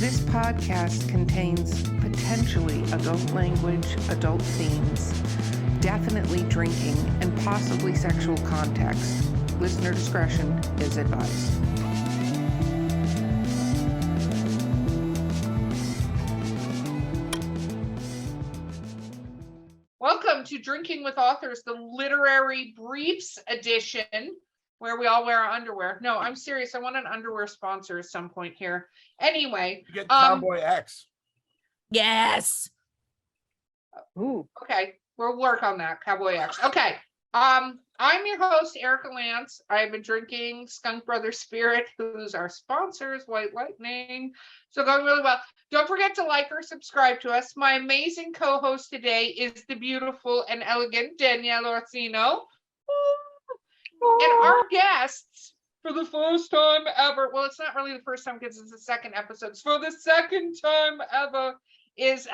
This podcast contains potentially adult language, adult themes, definitely drinking, and possibly sexual context. Listener discretion is advised. Welcome to Drinking with Authors, the literary briefs edition, where we all wear our underwear. No, I'm serious. I want an underwear sponsor at some point here. Anyway. You get Cowboy X. Yes. Ooh. Okay. We'll work on that. Cowboy X. Okay. I'm your host, Erica Lance. I've been drinking Skunk Brothers Spirit, who's our sponsors, White Lightning. So going really well. Don't forget to like or subscribe to us. My amazing co-host today is the beautiful and elegant Danielle Orsino. And our guests, for the first time ever, well, it's not really the first time because it's the second episode. It's for the second time ever, is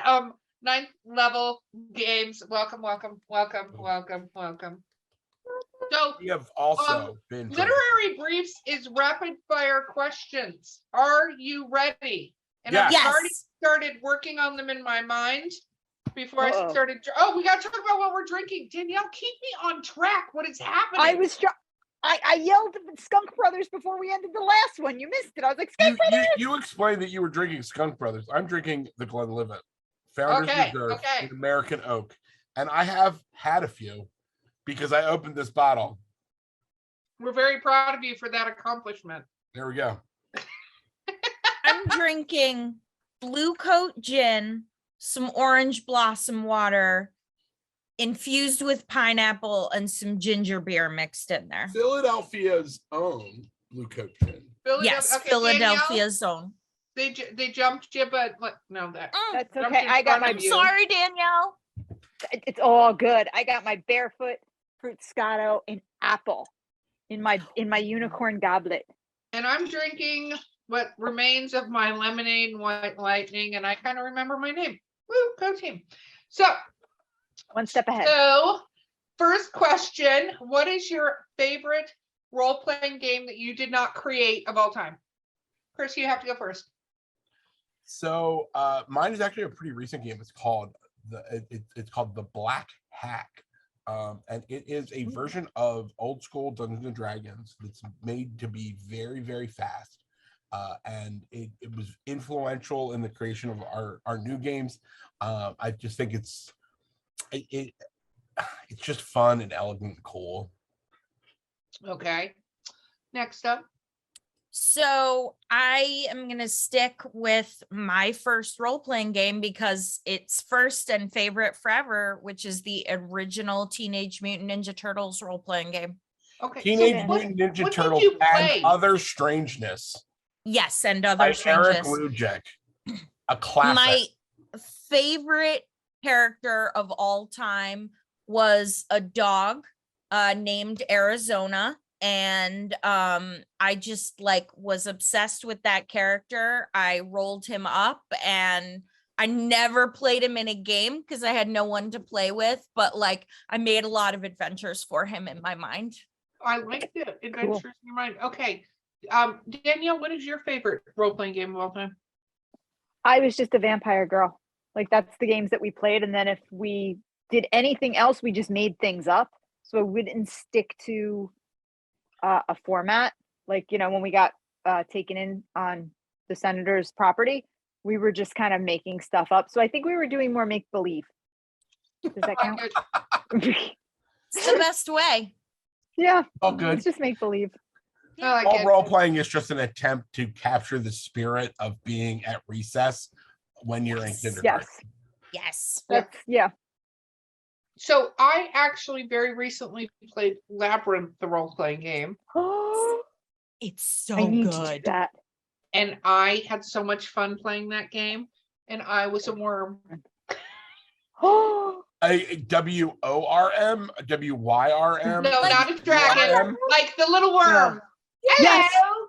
Ninth Level Games. Welcome. So We have also been literary briefs is rapid fire questions. Are you ready? And Yes. I've already started working on them in my mind before I started. Oh, we got to talk about what we're drinking. Danielle, keep me on track. What is happening? I yelled at Skunk Brothers before we ended the last one. You missed it. I was like, Skunk Brothers. You explained that you were drinking Skunk Brothers. I'm drinking the Glenlivet, Founders Reserve, in American Oak, and I have had a few because I opened this bottle. We're very proud of you for that accomplishment. There we go. I'm drinking Blue Coat gin, some orange blossom water, infused with pineapple, and some ginger beer mixed in there. Philadelphia's own Blue Coat gin. Yes, Okay, Philadelphia's own. They jumped you, but no, That's okay. I got my. I'm sorry, Danielle. It's all good. I got my barefoot fruit scotto and apple in my unicorn goblet. And I'm drinking what remains of my lemonade and White Lightning, and I kind of remember my name. Woo, go team. So One step ahead. So first question, what is your favorite role-playing game that you did not create of all time? Chris, you have to go first. So mine is actually a pretty recent game. It's called the Black Hack. And it is a version of old school Dungeons and Dragons that's made to be very, very fast. And it was influential in the creation of our new games. I just think it's just fun and elegant and cool. Okay. Next up. So I am going to stick with my first role-playing game because it's first and favorite forever, which is the original Teenage Mutant Ninja Turtles role-playing game. Okay. Teenage Mutant Ninja Turtles and Other Strangeness. Yes, and Other By Eric Strangeness. Lujek. A classic. My favorite character of all time was a dog named Arizona. And I just was obsessed with that character. I rolled him up and I never played him in a game because I had no one to play with, but I made a lot of adventures for him in my mind. I like the adventures in your mind. Okay. Danielle, what is your favorite role-playing game of all time? I was just a vampire girl. That's the games that we played. And then if we did anything else, we just made things up. So we didn't stick to a format. When we got taken in on the senator's property, we were just kind of making stuff up. So I think we were doing more make-believe. Does that count? It's the best way. Yeah. All good. It's just make-believe. All role-playing is just an attempt to capture the spirit of being at recess when you're in kindergarten. Yes. Yeah. So I actually very recently played Labyrinth, the role-playing game. It's so I need good. to do that. And I had so much fun playing that game. And I was a worm. A WORM? WYRM? No, not a dragon. Like the little worm. No. Hello.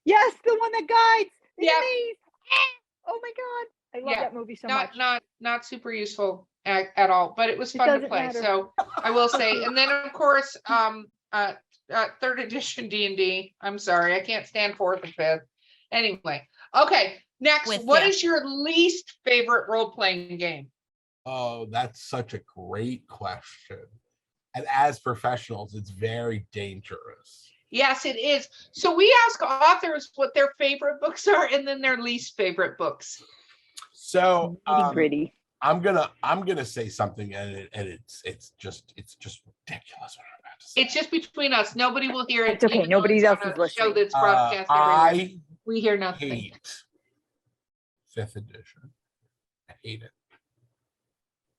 Yes, the one that guides. Yeah. Oh my god. I love that movie so much. Not super useful at all, but it was fun to play. Matter. So I will say, and then of course, third edition D&D. I'm sorry, I can't stand fourth and fifth. Anyway, okay. Next, with what you. is your least favorite role-playing game? Oh, that's such a great question. And as professionals, it's very dangerous. Yes, it is. So we ask authors what their favorite books are and then their least favorite books. So Gritty. I'm gonna say something, and it's just ridiculous what I'm about to say. It's just between us. Nobody will hear it. It's okay. even though Nobody it's else on is a show listening. that's broadcast everywhere. I We hear nothing. hate 5th edition. I hate it.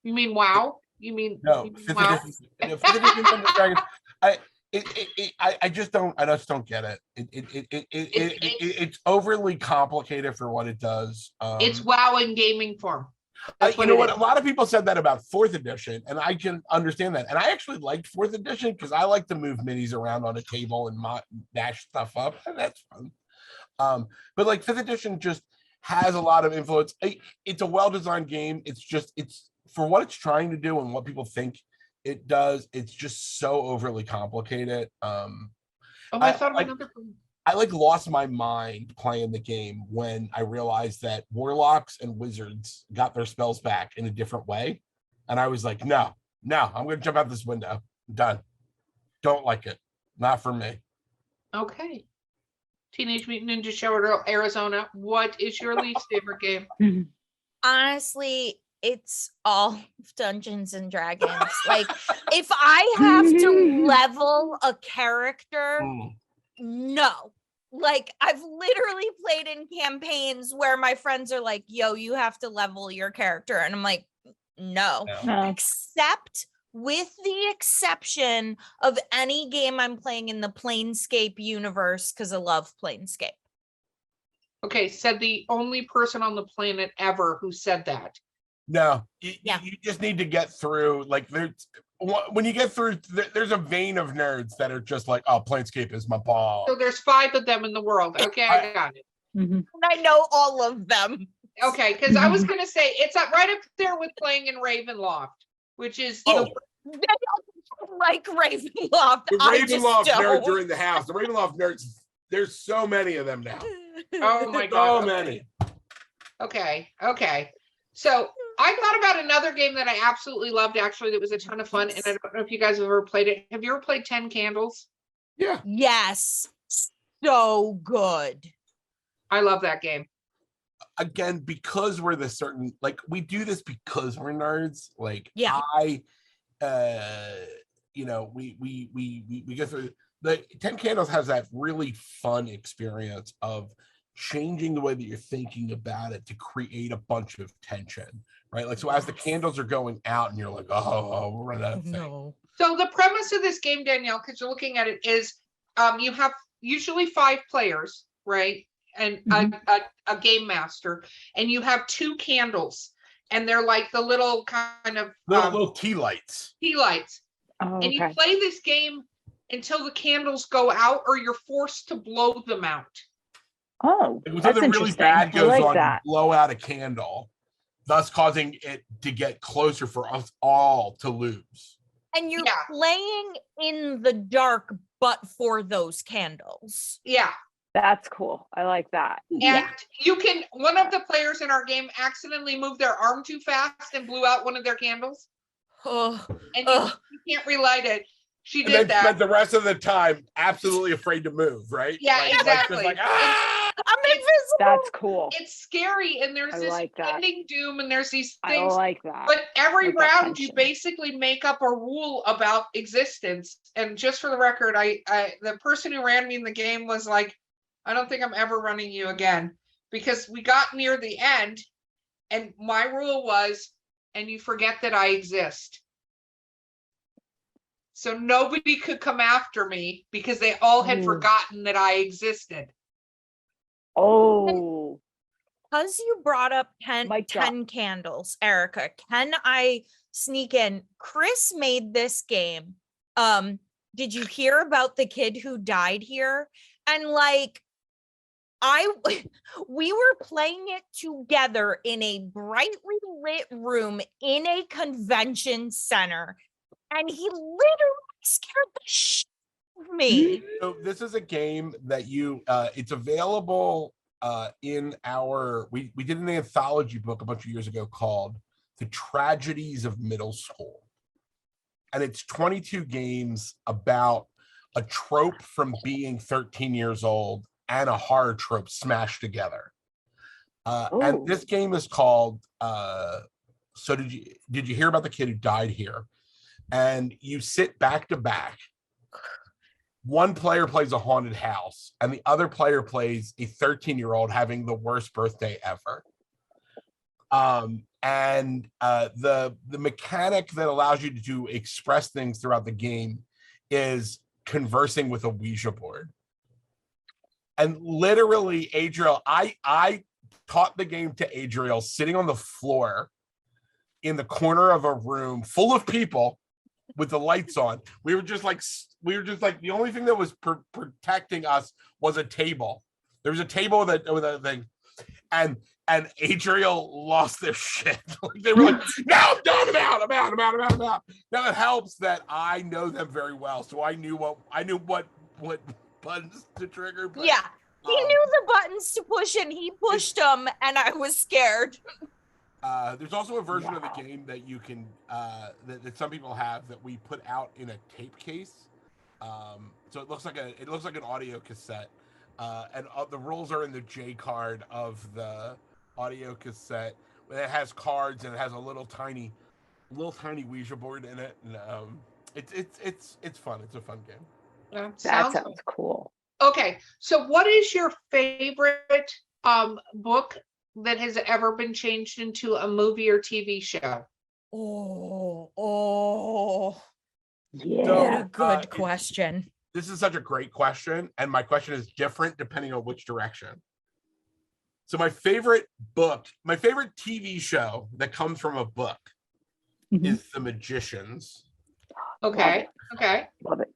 You mean WoW? You mean No, you mean 5th WoW? edition. 5th edition Dungeons and Dragons. I just don't get it. It's overly complicated for what it does. It's WoW in gaming form. That's you know it what? is. A lot of people said that about 4th edition, and I can understand that. And I actually liked 4th edition because I like to move minis around on a table and mash stuff up, and that's fun. But like 5th edition just has a lot of influence. It's a well-designed game. It's for what it's trying to do and what people think it does. It's just so overly complicated. I thought of another one. I lost my mind playing the game when I realized that warlocks and wizards got their spells back in a different way. And I was like, no, I'm going to jump out this window. I'm done. Don't like it. Not for me. Okay. Teenage Mutant Ninja Turtle Arizona. What is your least favorite game? Honestly, it's all Dungeons and Dragons. Like, if I have to level a character, no. Like, I've literally played in campaigns where my friends are like, yo, you have to level your character. And I'm like, no. Except with the exception of any game I'm playing in the Planescape universe, because I love Planescape. Okay, said the only person on the planet ever who said that. No, you just need to get through. Like, when you get through, there's a vein of nerds that are just like, oh, Planescape is my ball. So there's 5 of them in the world. Okay, I got it. And I know all of them. Okay, because I was going to say, it's right up there with playing in Ravenloft, which is... They don't like Ravenloft. The I just Ravenloft nerds don't. are in the house. The Ravenloft nerds, there's so many of them now. Oh my God. So many. Okay. So I thought about another game that I absolutely loved, actually, that was a ton of fun. And I don't know if you guys have ever played it. Have you ever played 10 Candles? Yeah. Yes. So good. I love that game. Again, because we're we do this because we're nerds. Like, yeah. We go through the 10 Candles has that really fun experience of changing the way that you're thinking about it to create a bunch of tension, right? Like, so as the candles are going out and you're like, oh, we're running out of thing. No. So the premise of this game, Danielle, because you're looking at it, is you have usually 5 players, right? And a game master, and you have 2 candles, and they're like the little kind of little tea lights. Oh, and you play this game until the candles go out, or you're forced to blow them out. Oh, It was that's something really interesting. bad I goes like on, that. you blow out a candle, thus causing it to get closer for us all to lose. And you're playing in the dark, but for those candles. Yeah. That's cool. I like that. And you can, one of the players in our game accidentally moved their arm too fast and blew out one of their candles. And you can't relight it. She did that. Spent the rest of the time absolutely afraid to move, right? Yeah, like, exactly. Like, ah! I'm invisible. That's cool. It's scary, and there's this ending doom, and there's these things. I like that. But every Like that round, you tension. basically make up a rule about existence. And just for the record, the person who ran me in the game was like, I don't think I'm ever running you again, because we got near the end, and my rule was, and you forget that I exist. So nobody could come after me because they all had forgotten that I existed. Oh. Because you brought up 10 candles, Erica, can I sneak in? Chris made this game. Did you hear about the kid who died here? And like, we were playing it together in a brightly lit room in a convention center, and he literally scared the shit out of me. So this is a game that it's available we did an anthology book a bunch of years ago called The Tragedies of Middle School. And it's 22 games about a trope from being 13 years old and a horror trope smashed together. And this game is called so did you hear about the kid who died here? And you sit back to back. One player plays a haunted house and the other player plays a 13-year-old having the worst birthday ever. And the mechanic that allows you to express things throughout the game is conversing with a Ouija board. And literally, Adriel, I taught the game to Adriel sitting on the floor in the corner of a room full of people with the lights on. We were just like the only thing that was protecting us was a table. There was a table with a thing, and Adriel lost their shit. Like they were like, "No, I'm done. I'm out." Now it helps that I know them very well, so I knew what buttons to trigger. But, yeah, he knew the buttons to push, and he pushed them, and I was scared. There's also a version of the game that you can that some people have that we put out in a tape case. So it looks like an audio cassette, and the rules are in the J card of the audio cassette. It has cards and it has a little tiny Ouija board in it, and it's fun. It's a fun game. That sounds cool. Okay, so what is your favorite book that has ever been changed into a movie or TV show? Yeah. What a good question. This is such a great question, and my question is different depending on which direction. So my favorite TV show that comes from a book is The Magicians. Okay. Love it.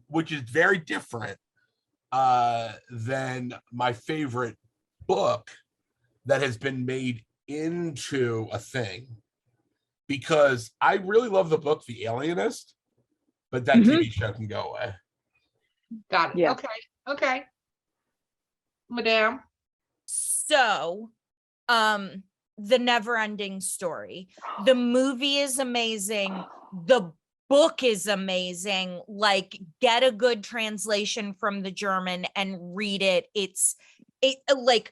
Which is very different than my favorite book that has been made into a thing, because I really love the book The Alienist, but that TV show can go away. Got it. Yeah. Okay. Madame. So, The Never-Ending Story. The movie is amazing. The book is amazing. Like, get a good translation from the German and read it. Like,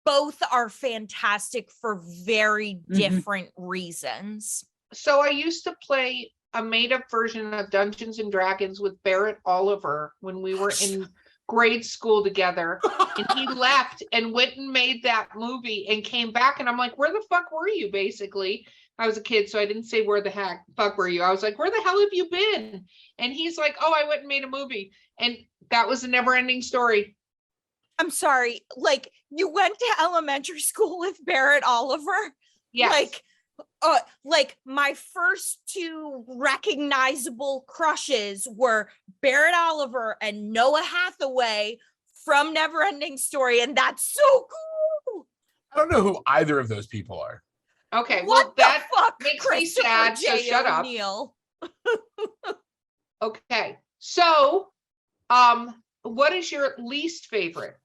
both are fantastic for very different reasons. So I used to play a made-up version of Dungeons and Dragons with Barrett Oliver when we were in grade school together, and he left and went and made that movie and came back, and I'm like, where the fuck were you? Basically, I was a kid, so I didn't say where the fuck were you. I was like, where the hell have you been? And he's like, oh, I went and made a movie, and that was a never-ending story. I'm sorry, like, you went to elementary school with Barrett Oliver? Yes. Like my first two recognizable crushes were Barrett Oliver and Noah Hathaway from Neverending Story, and that's so cool. I don't know who either of those people are. Okay, What well, the that fuck, makes me Christopher sad, so J. shut up. O'Neill? Okay, so what is your least favorite?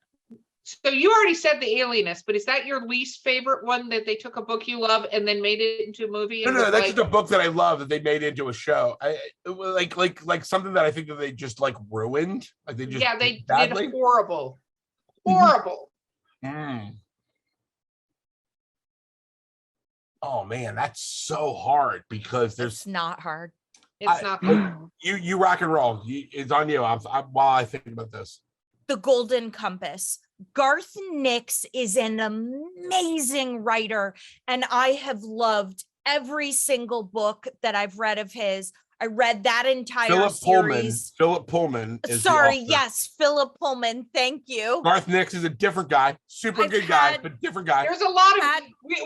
So you already said The Alienist, but is that your least favorite one, that they took a book you love and then made it into a movie? No, that's just a book that I love that they made into a show. Like something that I think that they just like ruined. Like they just they badly. did horrible. Oh man, that's so hard because It's not hard. It's not hard. You rock and roll. It's on you. I'm while I think about this. The Golden Compass. Garth Nix is an amazing writer, and I have loved every single book that I've read of his. I read that entire series. Philip Pullman. Is Sorry, the author. yes, Philip Pullman. Thank you. Garth Nix is a different guy. Super good guy, but different guy. There's a lot of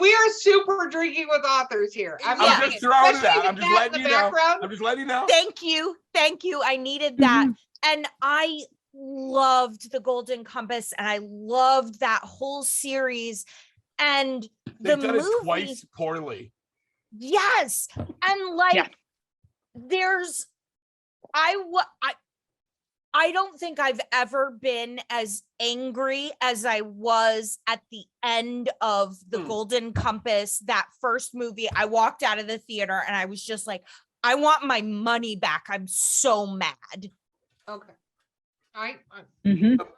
we are super drinking with authors here. I'm just throwing it out. I'm just letting you know. I'm just letting you know. Thank you. I needed that, and I loved The Golden Compass, and I loved that whole series. And They've the done movie it twice poorly. Yes, and like there's I I don't think I've ever been as angry as I was at the end of The Golden Compass, that first movie. I walked out of the theater and I was just like, I want my money back. I'm so mad. Okay.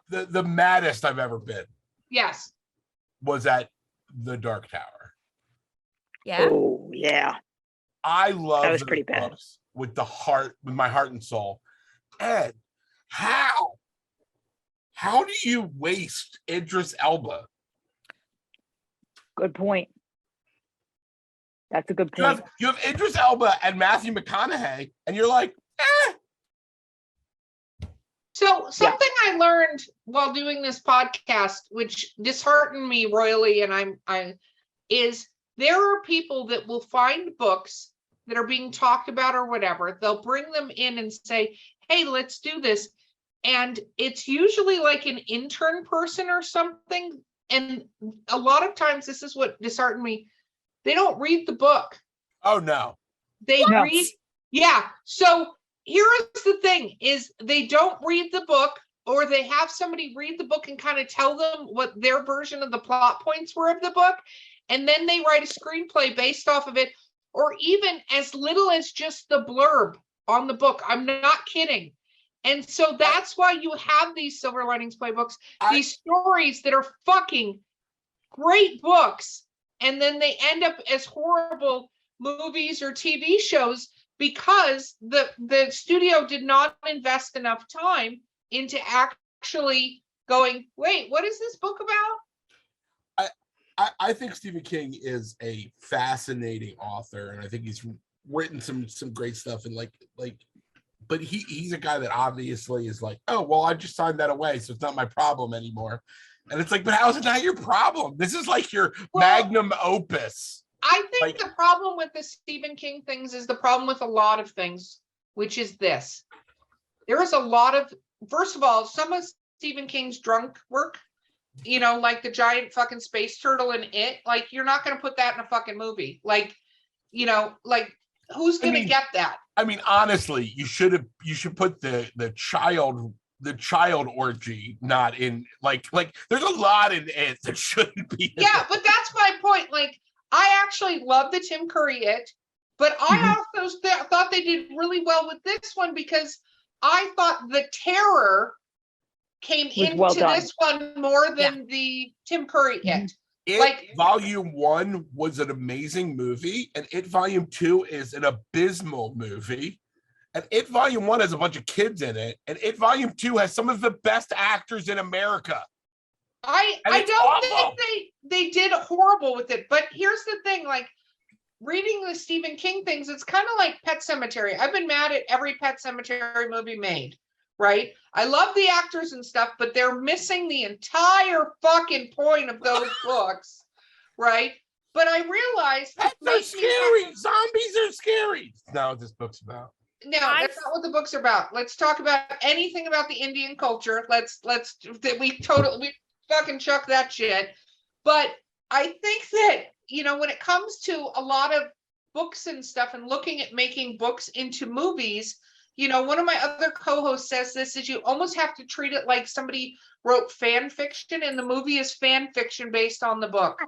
The maddest I've ever been Yes. was at the Dark Tower. Yeah. Oh yeah. I love That was those pretty bad. books with my heart and soul. And how do you waste Idris Elba? Good point. That's a good You point. have Idris Elba and Matthew McConaughey, and you're like, eh. So something I learned while doing this podcast, which disheartened me royally, and is there are people that will find books that are being talked about or whatever. They'll bring them in and say, hey, let's do this. And it's usually like an intern person or something. And a lot of times, this is what disheartened me. They don't read the book. Oh no. They No. read. Yeah. So here is the thing is they don't read the book, or they have somebody read the book and kind of tell them what their version of the plot points were of the book. And then they write a screenplay based off of it, or even as little as just the blurb on the book. I'm not kidding. And so that's why you have these Silver Linings Playbooks, these stories that are fucking great books. And then they end up as horrible movies or TV shows because the studio did not invest enough time into actually going, wait, what is this book about? I think Stephen King is a fascinating author, and I think he's written some great stuff. And but he's a guy that obviously is like, oh well, I just signed that away, so it's not my problem anymore. And it's like, but how is it not your problem? This is like your magnum opus. I think the problem with the Stephen King things is the problem with a lot of things, which is this. There is a lot of, first of all, some of Stephen King's drunk work, like the giant fucking space turtle in It, like you're not going to put that in a fucking movie. Like, who's going to get that? I mean, honestly, you should put the child orgy not in like there's a lot in It that shouldn't be. Yeah, but that's my point. Like, I actually love the Tim Curry It, but I also thought they did really well with this one because I thought the terror came into this one more than the Tim Curry It. Volume 1 was an amazing movie, and It Volume 2 is an abysmal movie. And It Volume 1 has a bunch of kids in it, and It Volume 2 has some of the best actors in America. I don't think they did horrible with it, but here's the thing, like reading the Stephen King things, it's kind of like Pet Sematary. I've been mad at every Pet Sematary movie made, right? I love the actors and stuff, but they're missing the entire fucking point of those books, right? But I realized pets are scary. Zombies are scary. That's not what this book's about. No, that's not what the books are about. Let's talk about anything about the Indian culture. We fucking chuck that shit. But I think that, when it comes to a lot of books and stuff and looking at making books into movies, one of my other co-hosts says this is you almost have to treat it like somebody wrote fan fiction and the movie is fan fiction based on the book.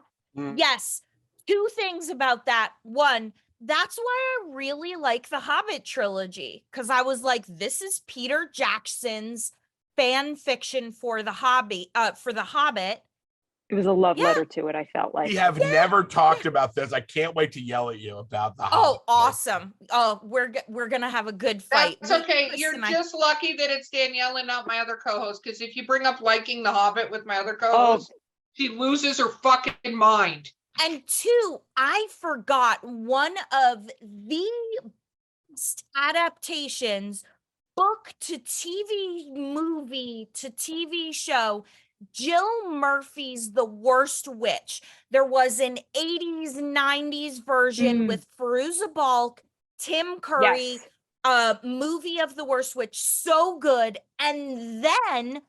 Yes. Two things about that. One, that's why I really like the Hobbit trilogy, because I was like, this is Peter Jackson's fan fiction for the Hobbit. It was a love letter to it, I felt like. We have never talked about this. I can't wait to yell at you about the Hobbit. Oh, awesome. Oh, we're gonna have a good fight. That's okay. You're just lucky that it's Danielle and not my other co-host, because if you bring up liking the Hobbit with my other co-host, she loses her fucking mind. And two, I forgot one of the best adaptations, book to TV, movie to TV show, Jill Murphy's The Worst Witch. There was an 80s, 90s version with Fairuza Balk, Tim Curry, movie of The Worst Witch. So good. And then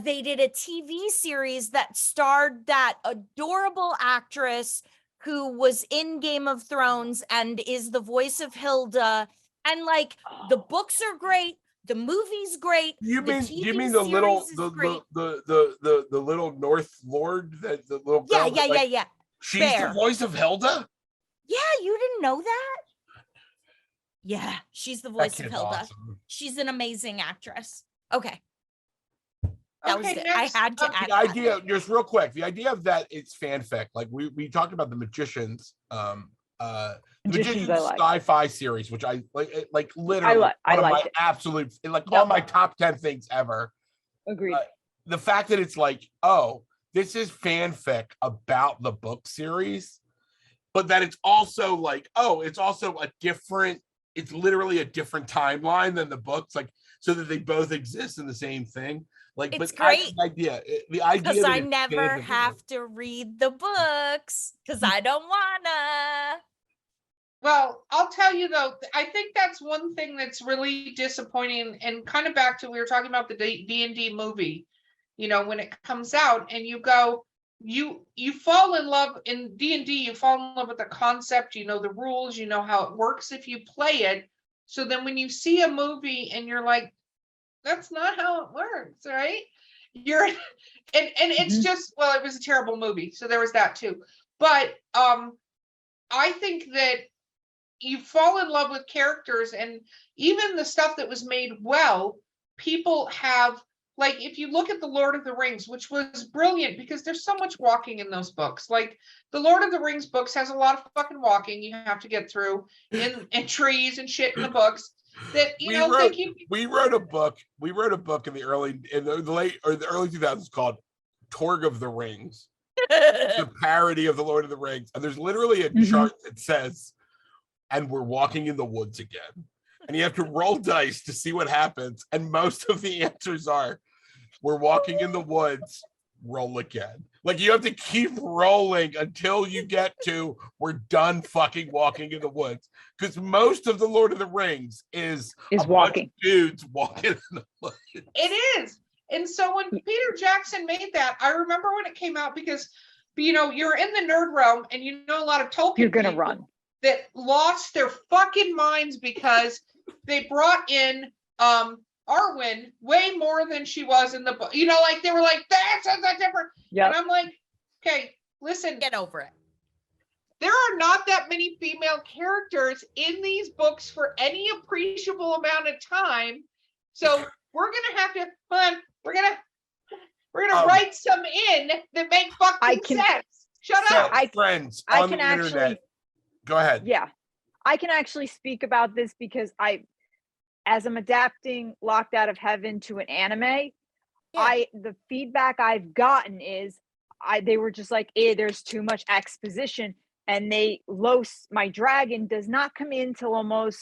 they did a TV series that starred that adorable actress who was in Game of Thrones and is the voice of Hilda. And the books are great. The movie's great. You the mean TV you mean the series little is the great. the little North Lord, that the little Yeah, girl that, yeah. she's Bear. the voice of Hilda? Yeah, you didn't know that? Yeah, she's the That voice of kid's Hilda. awesome. She's an amazing actress. Okay. That was Okay, it. next, I had to add The idea, just real quick, the idea of that it's fanfic. Like we talked about the Magicians, the Magicians Magicians I like. sci-fi series, which I like literally I one of my liked it. absolute, like Yep. on my top 10 things ever. Agreed. The fact that it's like, oh, this is fanfic about the book series, but that it's also like, oh, it's also a different, it's literally a different timeline than the books, like, so that they both exist in the same thing. Like, It's but great. the idea Because that I it's never fanfic- have to read the books because I don't wanna. well, I'll tell you though, I think that's one thing that's really disappointing, and kind of back to, we were talking about the D&D movie, you know, when it comes out and you go, you fall in love in D&D, you fall in love with the concept, you know, the rules, you know how it works if you play it. So then when you see a movie and you're like, that's not how it works, right? You're and it's just, well, it was a terrible movie, so there was that too. But I think that you fall in love with characters, and even the stuff that was made well, people have, like, if you look at the Lord of the Rings, which was brilliant because there's so much walking in those books. Like the Lord of the Rings books has a lot of fucking walking you have to get through in trees and shit in the books. That we wrote thank you. we wrote a book in the early, in the late or the early 2000s called Torg of the Rings. It's a parody of the Lord of the Rings, and there's literally a chart that says, and we're walking in the woods again, and you have to roll dice to see what happens, and most of the answers are, we're walking in the woods, roll again. Like you have to keep rolling until you get to, we're done fucking walking in the woods, because most of the Lord of the Rings is a walking. bunch of dudes walking in the woods. It is. And so when Peter Jackson made that, I remember when it came out, because, you know, you're in the nerd realm and you know a lot of Tolkien You're gonna people run. that lost their fucking minds because they brought in Arwen way more than she was in the book. You know, like they were like, that's a different. Yeah. And I'm like, okay, listen, Get over it. there are not that many female characters in these books for any appreciable amount of time. So we're gonna have to, hold on, we're gonna write some in that make fucking sense. Shut So, up. friends I on can the internet, actually, go ahead. yeah, I can actually speak about this because as I'm adapting Locked Out of Heaven to an anime, the feedback I've gotten is they were just like, there's too much exposition, and Los, my dragon, does not come in till almost,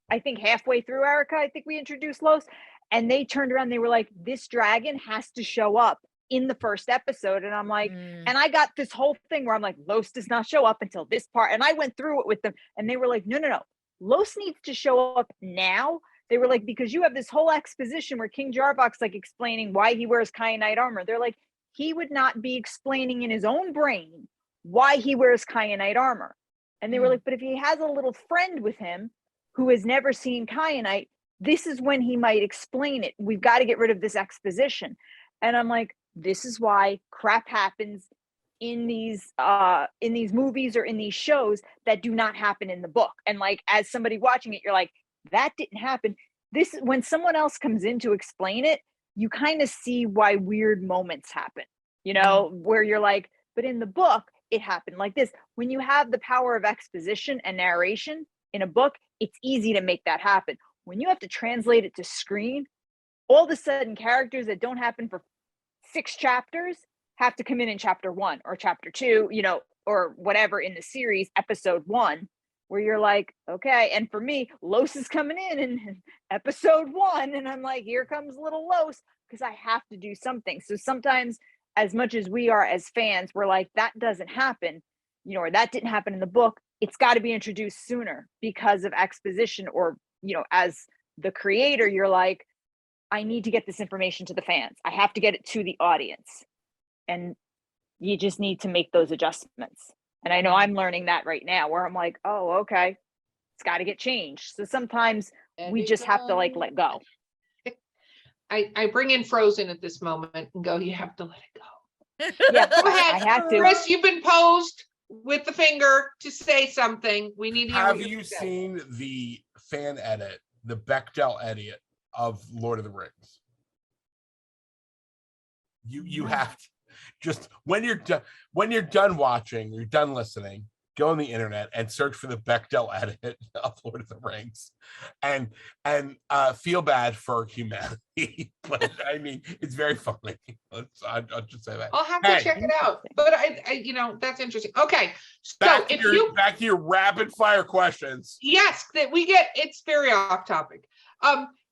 I think, halfway through, Erica. I think we introduced Los, and they turned around, they were like, this dragon has to show up in the first episode. And I'm like, and I got this whole thing where I'm like, Los does not show up until this part. And I went through it with them, and they were like, no. Los needs to show up now. They were like, because you have this whole exposition where King Jarvok's like explaining why he wears kyanite armor. They're like, he would not be explaining in his own brain why he wears kyanite armor. And they were like, but if he has a little friend with him who has never seen kyanite, this is when he might explain it. We've got to get rid of this exposition. And I'm like, this is why crap happens in these movies or in these shows that do not happen in the book. And like, as somebody watching it, you're like, that didn't happen. This, when someone else comes in to explain it, you kind of see why weird moments happen, you know, where you're like, but in the book, it happened like this. When you have the power of exposition and narration in a book, it's easy to make that happen. When you have to translate it to screen, all of a sudden characters that don't happen for 6 chapters have to come in chapter 1 or chapter 2, you know, or whatever in the series, episode 1, where you're like, okay. And for me, Los is coming in episode 1, and I'm like, here comes little Los, because I have to do something. So sometimes, as much as we are as fans, we're like, that doesn't happen, you know, or that didn't happen in the book. It's got to be introduced sooner because of exposition, or, you know, as the creator, you're like, I need to get this information to the fans. I have to get it to the audience. And you just need to make those adjustments. And I know I'm learning that right now, where I'm like, oh, okay, it's got to get changed. So sometimes we just have to like let go. I bring in Frozen at this moment and go, you have to let it go. Yeah, Go ahead. I had to. Chris, you've been posed with the finger to say something. We need to hear Have what you say. seen the fan edit, the Bechdel edit of Lord of the Rings? You have to just when you're done watching, you're done listening, go on the internet and search for the Bechdel edit of Lord of the Rings, and feel bad for humanity. But I mean, it's very funny. I'll just say that. I'll have to check it out. But I that's interesting. Okay, so Back to your rapid fire questions. Yes, that we get. It's very off topic.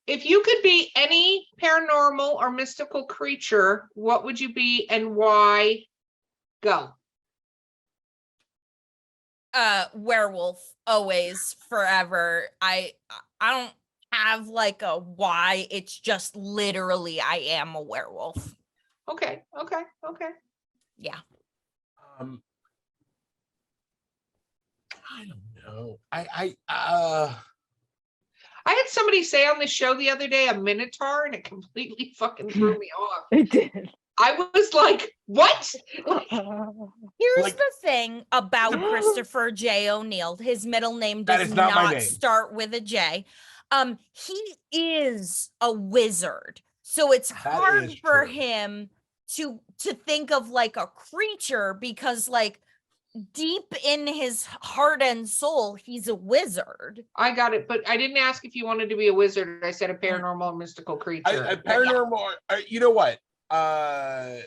If you could be any paranormal or mystical creature, what would you be and why? Go. Werewolf, always, forever. I don't have like a why. It's just literally I am a werewolf. Okay. Yeah. I don't know. I I had somebody say on the show the other day a minotaur, and it completely fucking threw me off. It did. I was like, "What?" Here's Like- the thing about Christopher J. O'Neill. His middle name That does is not my not name. start with a J. He is a wizard, so it's hard is for true. him to think of like a creature because like deep in his heart and soul, he's a wizard. I got it, but I didn't ask if you wanted to be a wizard. I said a paranormal or mystical creature. a paranormal. You know what? The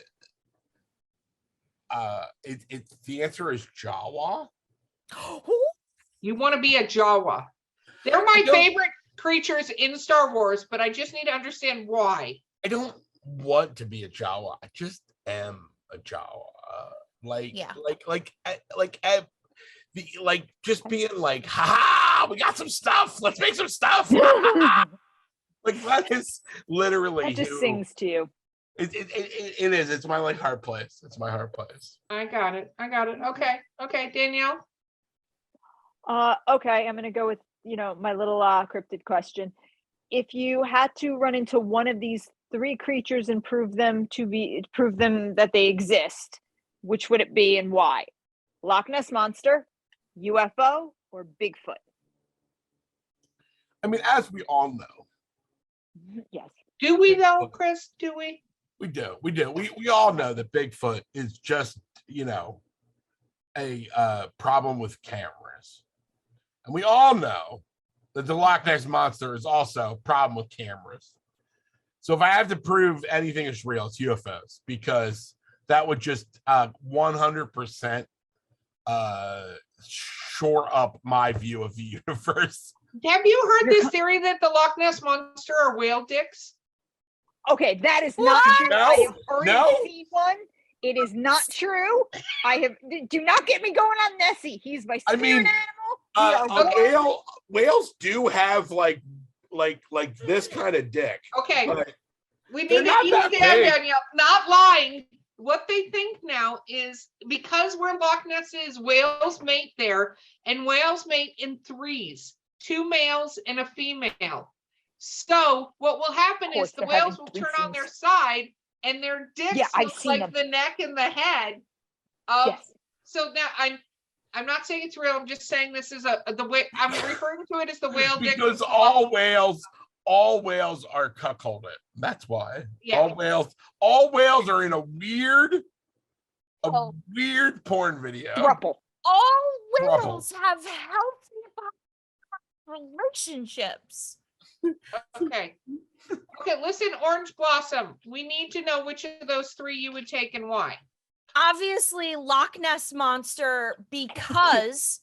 answer is Jawa. You want to be a Jawa. They're my favorite creatures in Star Wars, but I just need to understand why. I don't want to be a Jawa. I just am a Jawa. Just being like, ha, we got some stuff. Let's make some stuff. Like that is literally That just sings to you. It is. It's my like heart place. It's my heart place. I got it. Okay, Danielle. Okay, I'm gonna go with my little cryptid question. If you had to run into one of these three creatures and prove them that they exist, which would it be and why? Loch Ness Monster, UFO, or Bigfoot? I mean, as we all know. Yes. Do we though, Chris? Do we? We do. We all know that Bigfoot is just, a problem with cameras. And we all know that the Loch Ness Monster is also a problem with cameras. So if I have to prove anything is real, it's UFOs, because that would just 100% shore up my view of the universe. Have you heard this theory that the Loch Ness Monster are whale dicks? Okay, that is not true. No, I have heard no. and seen one. It is not true. Do not get me going on Nessie. He's my spirit animal. Whales do have like this kind of dick. Okay, But we need they're to not that understand, big. Danielle, not lying. What they think now is because where Loch Ness is, whales mate there, and whales mate in threes, 2 males and a female. So what will happen Of course, is the they're whales having will turn on their threesomes. side, and their dicks Yeah, I've look seen like them. the neck and the head of. Yes. So now I'm not saying it's real. I'm just saying this is the way I'm referring to it as the whale dick. Because all whales are cuckolded. That's why. Yeah. All whales are in a weird porn video. Thruple. All Trouble. whales have healthy relationships. Okay. Listen, Orange Blossom. We need to know which of those 3 you would take and why. Obviously, Loch Ness Monster, because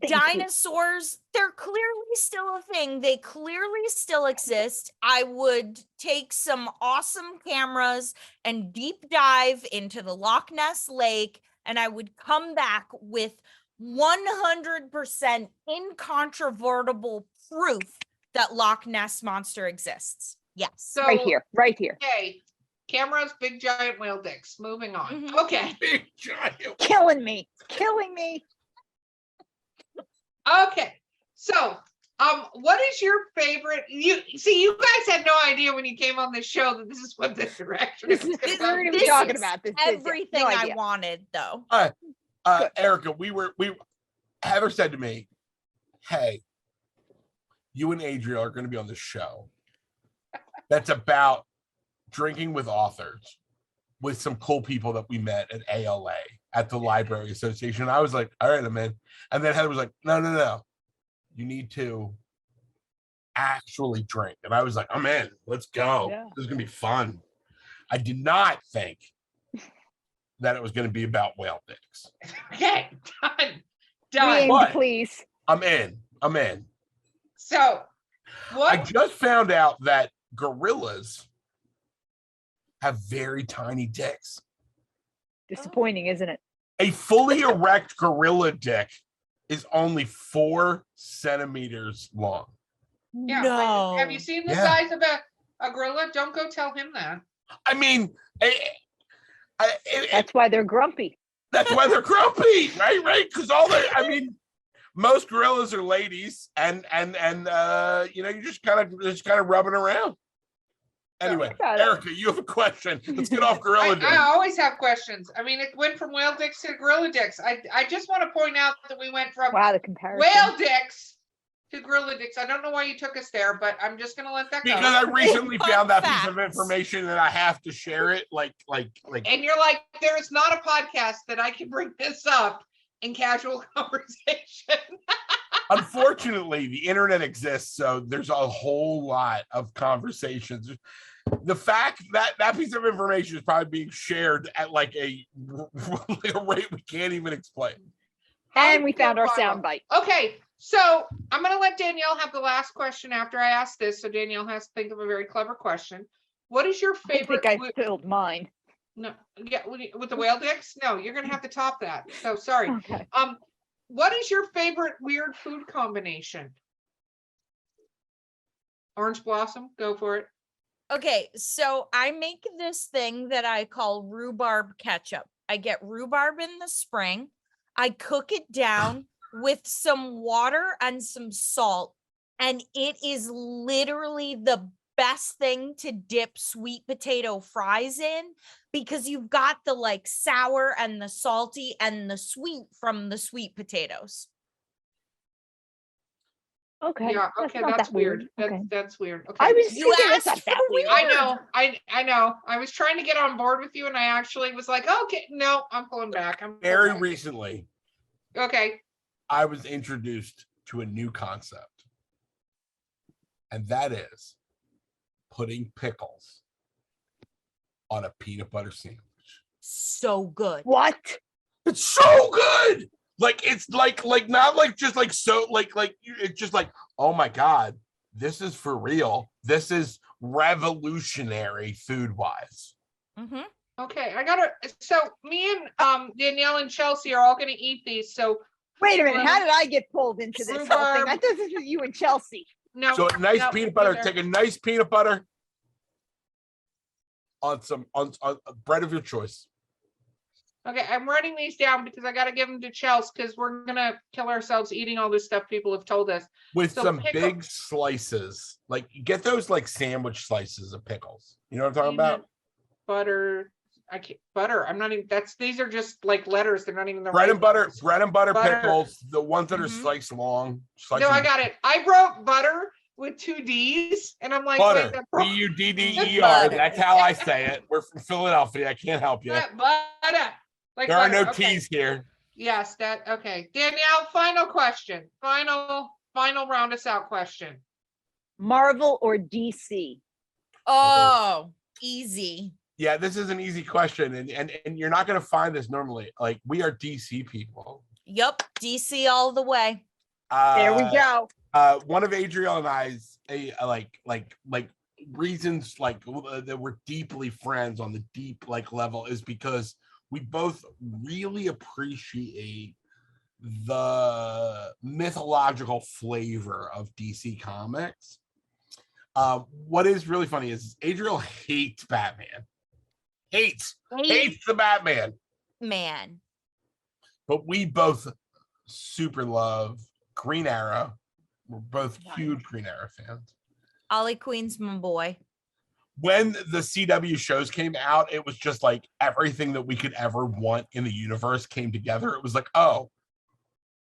Thank you. dinosaurs, they're clearly still a thing. They clearly still exist. I would take some awesome cameras and deep dive into the Loch Ness Lake, and I would come back with 100% incontrovertible proof that Loch Ness Monster exists. Yes. So Right here. Okay. Cameras, big giant whale dicks. Moving on. Mhm. Okay. Big giant. Killing me. Okay. So What is your favorite? You guys had no idea when you came on this show that this is what the direction This is is gonna we're go. gonna be This talking is about this. did ya? everything No I idea. wanted, though. Good. Erica, Heather said to me, hey, you and Adriel are going to be on this show that's about drinking with authors with some cool people that we met at ALA at the Library Association. I was like, all right, I'm in. And then Heather was like, no. You need to actually drink. And I was like, I'm in. Let's go. Yeah. This is going to be fun. I did not think that it was going to be about whale dicks. Okay, done. Named, What? please. I'm in. So, I what? just found out that gorillas have very tiny dicks. Disappointing, isn't it? A fully erect gorilla dick is only 4 centimeters long. Yeah. No. Have you seen the Yeah. size of a gorilla? Don't go tell him that. I mean, That's why they're grumpy. that's why they're grumpy, right? Because most gorillas are ladies, and you're just kind of rubbing around. Anyway, Got it. Erica, you have a question. Let's get off gorilla I dicks. always have questions. I mean, it went from whale dicks to gorilla dicks. I just want to point out that we went from Wow, the comparison. whale dicks to gorilla dicks. I don't know why you took us there, but I'm just gonna let that go. Because I recently Fun found that piece of facts. information and I have to share it. Like. And you're like, there is not a podcast that I can bring this up in casual conversation. Unfortunately, the internet exists, so there's a whole lot of conversations. The fact that that piece of information is probably being shared at like a rate we can't even explain. And we found our Viral. soundbite. Okay, so I'm going to let Danielle have the last question after I ask this. So Danielle has to think of a very clever question. What is your I favorite? think I filled mine. No, yeah, with the whale dicks? No, you're going to have to top that. So sorry. Okay. What is your favorite weird food combination? Orange blossom, go for it. Okay, so I make this thing that I call rhubarb ketchup. I get rhubarb in the spring. I cook it down with some water and some salt, and it is literally the best thing to dip sweet potato fries in, because you've got the like sour and the salty and the sweet from the sweet potatoes. Okay. Yeah, okay, not that's that weird. Okay. That's weird. Okay. I was You thinking that's asked not that for weird. I know. I know. I was trying to get on board with you, and I actually was like, okay, no, I'm pulling back. I'm pulling Very back. recently, Okay. I was introduced to a new concept, and that is putting pickles on a peanut butter sandwich. So good. What? It's so good. Like it's like not like just like so like it's just like, oh my god, this is for real. This is revolutionary food wise. Mm-hmm. Okay. I gotta. So me and Danielle and Chelsea are all gonna eat these. So Wait a minute. How did I get pulled into this whole thing? Rhubarb. I thought this was you and Chelsea. no. So nice no, peanut butter. neither. Take a nice peanut butter on some on bread of your choice. Okay, I'm writing these down because I gotta give them to Chelsea because we're gonna kill ourselves eating all this stuff people have told us. With So some pickle- big slices. Like get those like sandwich slices of pickles. You know what I'm talking Peanut about? Butter. I can't butter. I'm not even. These are just like letters. They're not even the Bread right and butter, letters. bread and butter Butter. pickles, the ones that are Mhm. sliced long. No, I got it. I wrote butter with 2 D's, and I'm like, Butter. wait, that's Budder. Butter. That's how I say it. We're from Philadelphia. I can't help you. butter. Like There are butter. no Okay. T's here. Yes, that okay. Danielle, final question. Final round us out question. Marvel or DC? Oh, easy. Yeah, this is an easy question, and you're not gonna find this normally. Like we are DC people. Yup, DC all the way. There we go. One of Adriel and I's like reasons like that we're deeply friends on the deep like level is because we both really appreciate the mythological flavor of DC Comics. What is really funny is Adriel hates Batman. Hates the Batman. Man. But we both super love Green Arrow, We're both huge Green Arrow fans. Ollie Queen's my boy. When the CW shows came out, it was just like everything that we could ever want in the universe came together. It was like, oh,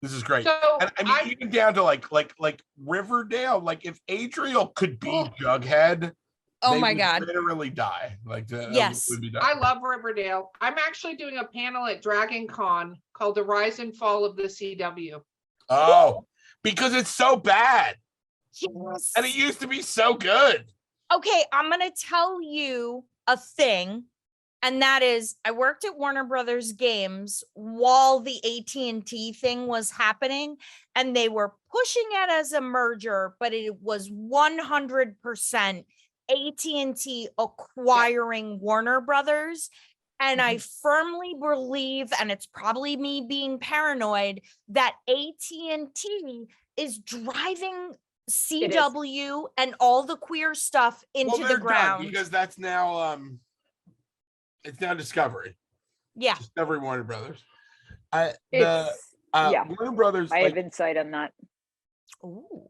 this is great. So And I mean, even down to like Riverdale. Like if Adriel could be Jughead, Oh they my would God. literally die. Like Yes. would be done. I love Riverdale. I'm actually doing a panel at Dragon Con called The Rise and Fall of the CW. Oh, because it's so bad. Yes. And it used to be so good. Okay, I'm gonna tell you a thing, and that is I worked at Warner Brothers Games while the AT&T thing was happening, and they were pushing it as a merger, but it was 100% AT&T acquiring Warner Brothers. And I firmly believe, and it's probably me being paranoid, that AT&T is driving CW and all the queer stuff into the they're ground. done because that's now it's now Discovery. Yeah. Discovery Warner Brothers. Yeah. Warner Brothers. I have insight on that. Ooh.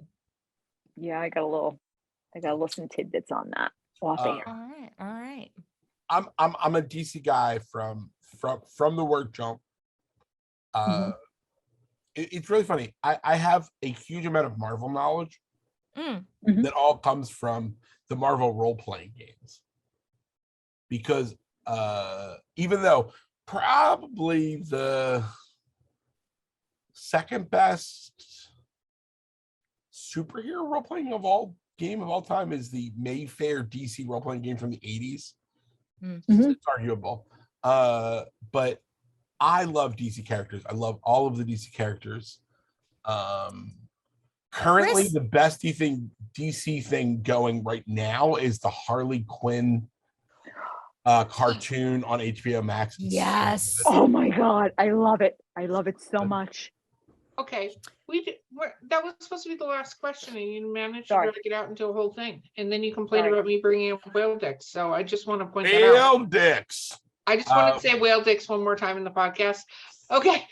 Yeah, I got some tidbits on that off air. All right. I'm a DC guy from the word jump. It's really funny. I have a huge amount of Marvel knowledge that all comes from the Marvel role-playing games. Because even though probably the second best superhero role-playing game of all time is the Mayfair DC role-playing game from the 80s. It's arguable. But I love DC characters. I love all of the DC characters. Currently, Chris? the best DC thing going right now is the Harley Quinn cartoon on HBO Max. Yes. Oh my God, I love it. I love it so much. Okay, that was supposed to be the last question, and you managed Sorry. to drag it out into a whole thing, and then you complained about me bringing up whale dicks. So I just want to point that out. Whale dicks. I just want to say whale dicks one more time in the podcast. Okay,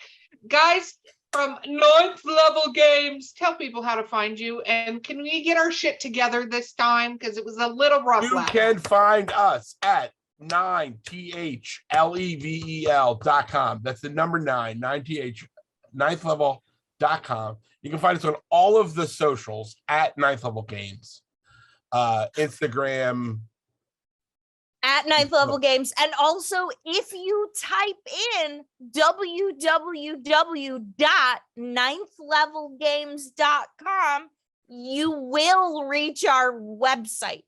guys from 9th Level Games, tell people how to find you, and can we get our shit together this time because it was a little rough. You can find us at 9thlevel.com. That's the number 9th level.com. You can find us on all of the socials at 9th Level Games. Instagram At 9th Level Games. And also, if you type in www.9thlevelgames.com, you will reach our website.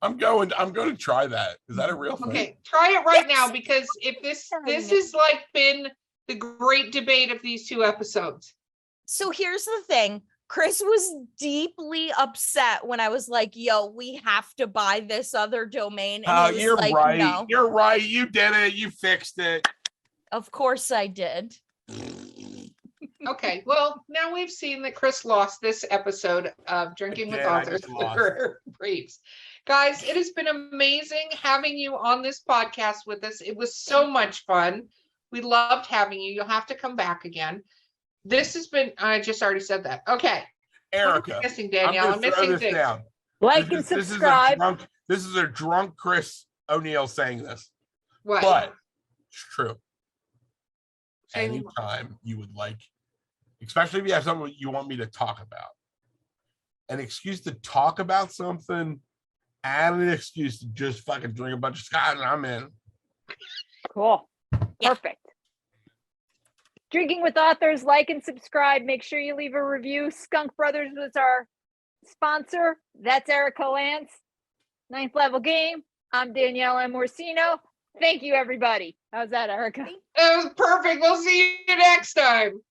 I'm going to try that. Is that a real thing? Okay, try it right now, because if this has like been the great debate of these 2 episodes. So here's the thing. Chris was deeply upset when I was like, yo, we have to buy this other domain. And he was You're like, right. No. You're right. You did it. You fixed it. Of course I did. Okay, well, now we've seen that Chris lost this episode of Drinking with Authors. Briefs. Guys, it has been amazing having you on this podcast with us. It was so much fun. We loved having you. You'll have to come back again. This has been, I just already said that. Okay. Erica, I'm missing Danielle. I'm missing things. down. Like and subscribe. This is a drunk Chris O'Neill saying this. What? But it's true. Say Anytime you would like, especially if you have something you want me to talk about, an excuse to talk about something and an excuse to just fucking drink a bunch of scotch, and I'm in. Cool. Perfect. Drinking with Authors, like and subscribe. Make sure you leave a review. Skunk Brothers was our sponsor. That's Erica Lance. 9th Level Game. I'm Danielle M. Orsino. Thank you, everybody. How's that, Erica? It was perfect. We'll see you next time.